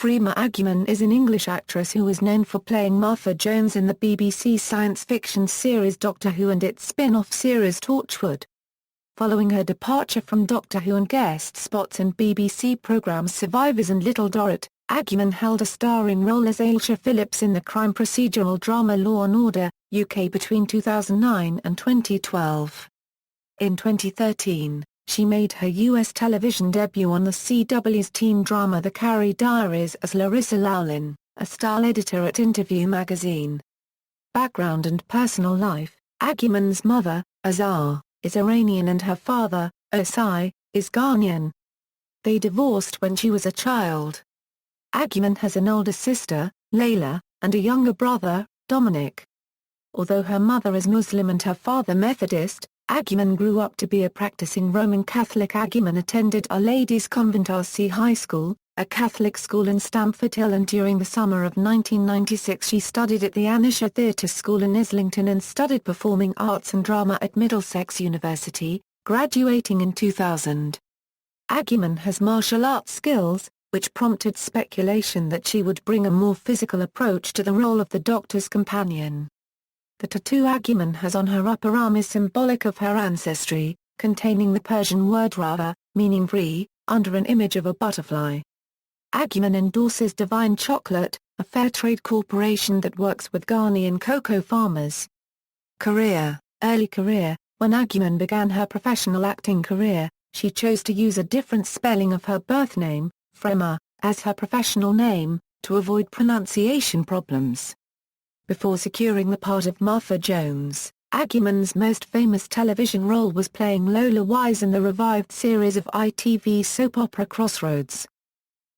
Freema Agyeman is an English actress who is known for playing Martha Jones in the BBC science fiction series Doctor Who and its spin-off series Torchwood. Following her departure from Doctor Who and guest spots in BBC programmes Survivors and Little Dorrit, Agyeman held a starring role as Alesha Phillips in the crime procedural drama Law & Order, UK between 2009 and 2012. In 2013, she made her US television debut on the CW's teen drama The Carrie Diaries as Larissa Loughlin, a style editor at Interview magazine. Background and personal life: Agyeman's mother, Azar, is Iranian and her father, Osai, is Ghanaian. They divorced when she was a child. Agyeman has an older sister, Layla, and a younger brother, Dominic. Although her mother is Muslim and her father Methodist, Agyeman grew up to be a practicing Roman Catholic. Agyeman attended Our Lady's Convent RC High School, a Catholic school in Stamford Hill, and during the summer of 1996 she studied at the Anisha Theatre School in Islington and studied performing arts and drama at Middlesex University, graduating in 2000. Agyeman has martial arts skills, which prompted speculation that she would bring a more physical approach to the role of the Doctor's companion. The tattoo Agyeman has on her upper arm is symbolic of her ancestry, containing the Persian word rava, meaning free, under an image of a butterfly. Agyeman endorses Divine Chocolate, a fair trade corporation that works with Ghanaian cocoa farmers. Career: early career: when Agyeman began her professional acting career, she chose to use a different spelling of her birth name, ʻfriːmə, as her professional name, to avoid pronunciation problems. Before securing the part of Martha Jones, Agyeman's most famous television role was playing Lola Wise in the revived series of ITV soap opera Crossroads.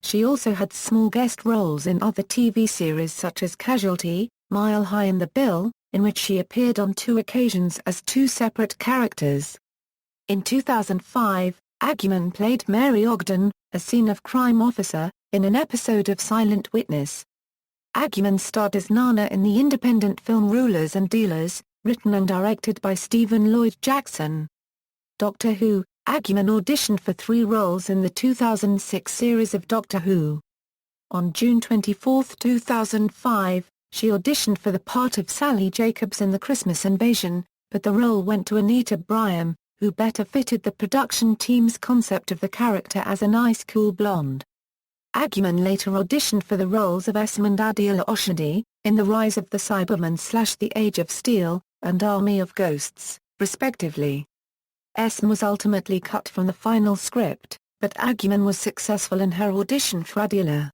She also had small guest roles in other TV series such as Casualty, Mile High and The Bill, in which she appeared on 2 occasions as 2 separate characters. In 2005, Agyeman played Mary Ogden, a scene of crime officer, in an episode of Silent Witness. Agyeman starred as Nana in the independent film Rulers and Dealers, written and directed by Stephen Lloyd Jackson. Doctor Who: Agyeman auditioned for 3 roles in the 2006 series of Doctor Who. On June 24, 2005, she auditioned for the part of Sally Jacobs in The Christmas Invasion, but the role went to Anita Bryam, who better fitted the production team's concept of the character as an ice-cool blonde. Agyeman later auditioned for the roles of Esme and Adila Oshodi, in The Rise of the Cybermen/The Age of Steel, and Army of Ghosts, respectively. Esme was ultimately cut from the final script, but Agyeman was successful in her audition for Adila.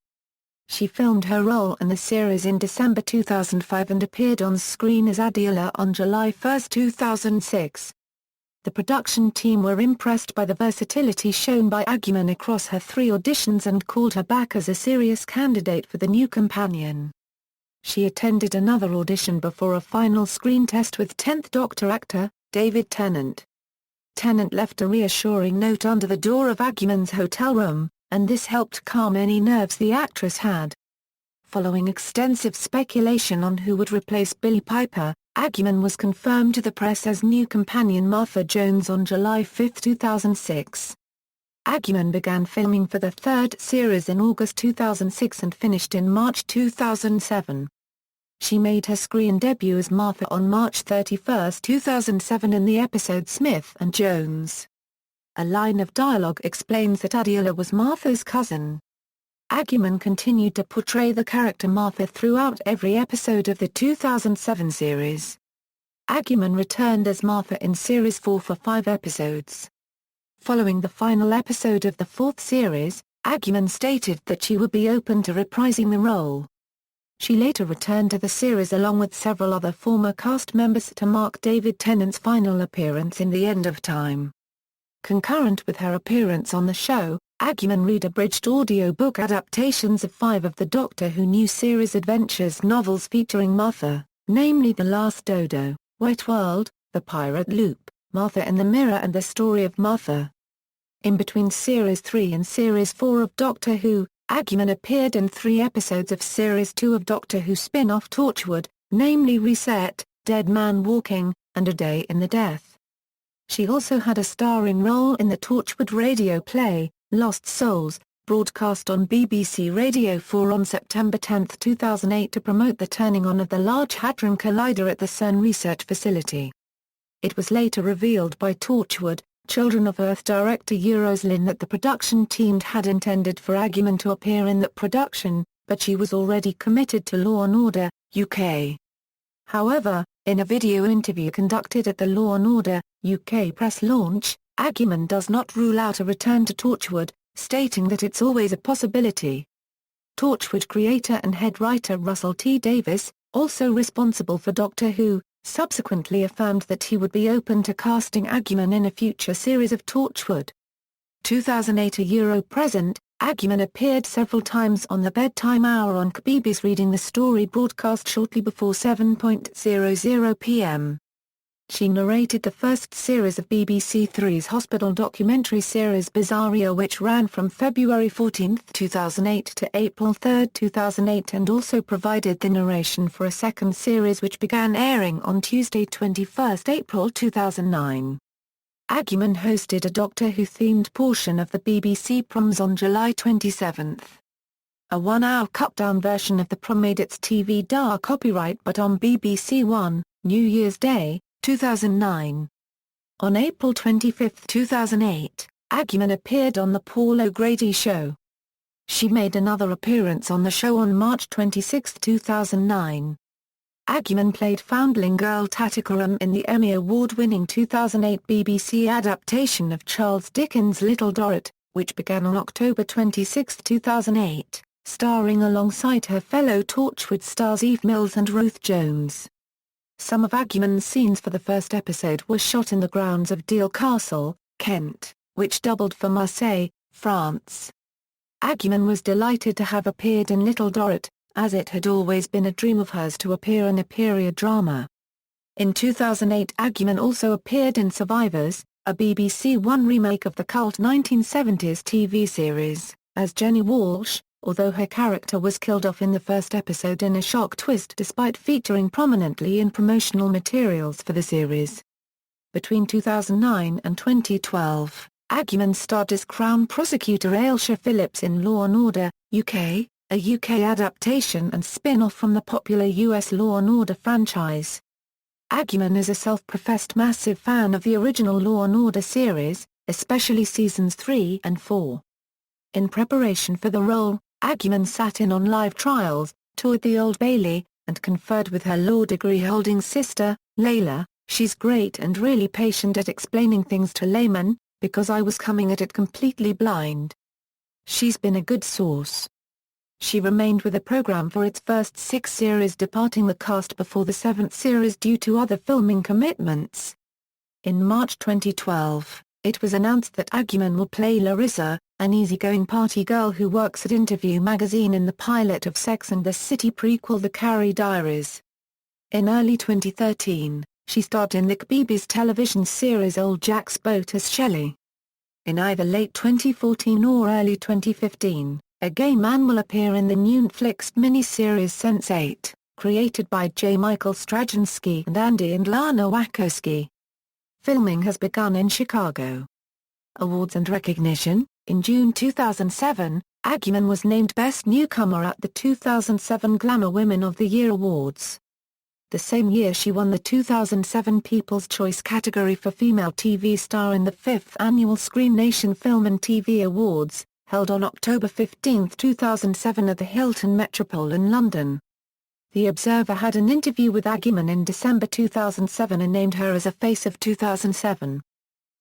She filmed her role in the series in December 2005 and appeared on screen as Adila on July 1, 2006. The production team were impressed by the versatility shown by Agyeman across her 3 auditions and called her back as a serious candidate for the new companion. She attended another audition before a final screen test with 10th Doctor actor, David Tennant. Tennant left a reassuring note under the door of Agyeman's hotel room, and this helped calm any nerves the actress had. Following extensive speculation on who would replace Billie Piper, Agyeman was confirmed to the press as new companion Martha Jones on July 5, 2006. Agyeman began filming for the 3rd series in August 2006 and finished in March 2007. She made her screen debut as Martha on March 31, 2007 in the episode Smith and Jones. A line of dialogue explains that Adila was Martha's cousin. Agyeman continued to portray the character Martha throughout every episode of the 2007 series. Agyeman returned as Martha in Series 4 for 5 episodes. Following the final episode of the 4th series, Agyeman stated that she would be open to reprising the role. She later returned to the series along with several other former cast members to mark David Tennant's final appearance in The End of Time. Concurrent with her appearance on the show, Agyeman read abridged audiobook adaptations of 5 of the Doctor Who new series adventures novels featuring Martha, namely The Last Dodo, Wet World, The Pirate Loop, Martha in the Mirror and The Story of Martha. In between Series 3 and Series 4 of Doctor Who, Agyeman appeared in 3 episodes of Series 2 of Doctor Who spin-off Torchwood, namely Reset, Dead Man Walking, and A Day in the Death. She also had a starring role in the Torchwood radio play, Lost Souls, broadcast on BBC Radio 4 on September 10, 2008 to promote the turning on of the Large Hadron Collider at the CERN research facility. It was later revealed by Torchwood, Children of Earth director Loughlin, that the production team had intended for Agyeman to appear in that production, but she was already committed to Law & Order, UK. However, in a video interview conducted at the Law & Order, UK press launch, Agyeman does not rule out a return to Torchwood, stating that it's always a possibility. Torchwood creator and head writer Russell T. Davies, also responsible for Doctor Who, subsequently affirmed that he would be open to casting Agyeman in a future series of Torchwood. 2008 present, Agyeman appeared several times on the bedtime hour on KBB's Reading the Story broadcast shortly before 7:00 p.m. She narrated the first series of BBC Three's hospital documentary series Bizarria, which ran from February 14, 2008 to April 3, 2008, and also provided the narration for a second series which began airing on Tuesday 21 April 2009. Agyeman hosted a Doctor Who-themed portion of the BBC Proms on July 27. A one-hour cut-down version of the prom made its TV copyright but on BBC One, New Year's Day, 2009. On April 25, 2008, Agyeman appeared on The Paul O'Grady Show. She made another appearance on the show on March 26, 2009. Agyeman played foundling girl Tatikaram in the Emmy Award-winning 2008 BBC adaptation of Charles Dickens' Little Dorrit, which began on October 26, 2008, starring alongside her fellow Torchwood stars Eve Mills and Ruth Jones. Some of Agyeman's scenes for the first episode were shot in the grounds of Deal Castle, Kent, which doubled for Marseille, France. Agyeman was delighted to have appeared in Little Dorrit, as it had always been a dream of hers to appear in a period drama. In 2008, Agyeman also appeared in Survivors, a BBC One remake of the cult 1970s TV series, as Jenny Walsh, although her character was killed off in the first episode in a shock twist despite featuring prominently in promotional materials for the series. Between 2009 and 2012, Agyeman starred as Crown Prosecutor Alesha Phillips in Law & Order, UK, a UK adaptation and spin-off from the popular US Law & Order franchise. Agyeman is a self-professed massive fan of the original Law & Order series, especially seasons 3 and 4. In preparation for the role, Agyeman sat in on live trials, toured the Old Bailey, and conferred with her law degree-holding sister, Layla. "She's great and really patient at explaining things to laymen, because I was coming at it completely blind. She's been a good source." She remained with the program for its first 6 series, departing the cast before the 7th series due to other filming commitments. In March 2012, it was announced that Agyeman will play Larissa, an easygoing party girl who works at Interview magazine in the pilot of Sex and the City prequel The Carrie Diaries. In early 2013, she starred in the KBB's television series Old Jack's Boat as Shelley. In either late 2014 or early 2015, a gay man will appear in the new Netflix miniseries Sense8, created by J. Michael Straczynski and Andy and Lana Wachowski. Filming has begun in Chicago. Awards and recognition. In June 2007, Agyeman was named Best Newcomer at the 2007 Glamour Women of the Year Awards. The same year she won the 2007 People's Choice category for Female TV Star in the 5th Annual Screen Nation Film and TV Awards, held on October 15, 2007 at the Hilton Metropole in London. The Observer had an interview with Agyeman in December 2007 and named her as a Face of 2007.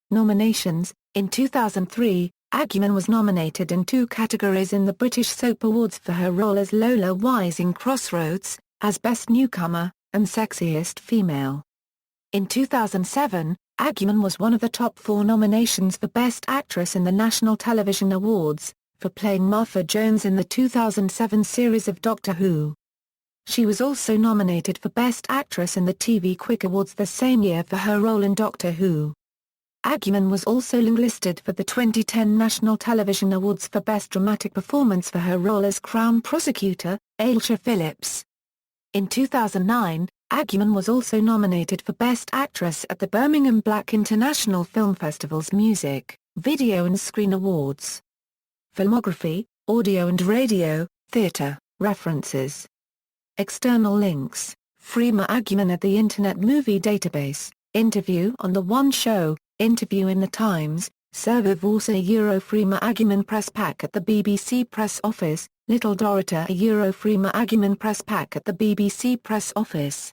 Nominations. In 2003, Agyeman was nominated in 2 categories in the British Soap Awards for her role as Lola Wise in Crossroads, as Best Newcomer, and Sexiest Female. In 2007, Agyeman was one of the top 4 nominations for Best Actress in the National Television Awards, for playing Martha Jones in the 2007 series of Doctor Who. She was also nominated for Best Actress in the TV Quick Awards the same year for her role in Doctor Who. Agyeman was also longlisted for the 2010 National Television Awards for Best Dramatic Performance for her role as Crown Prosecutor, Alesha Phillips. In 2009, Agyeman was also nominated for Best Actress at the Birmingham Black International Film Festival's Music, Video and Screen Awards. Filmography, audio and radio, theatre, references. External links, Freema Agyeman at the Internet Movie Database, interview on The One Show, interview in The Times, Survivors Freema Agyeman Press Pack at the BBC Press Office, Little Dorrit Freema Agyeman Press Pack at the BBC Press Office.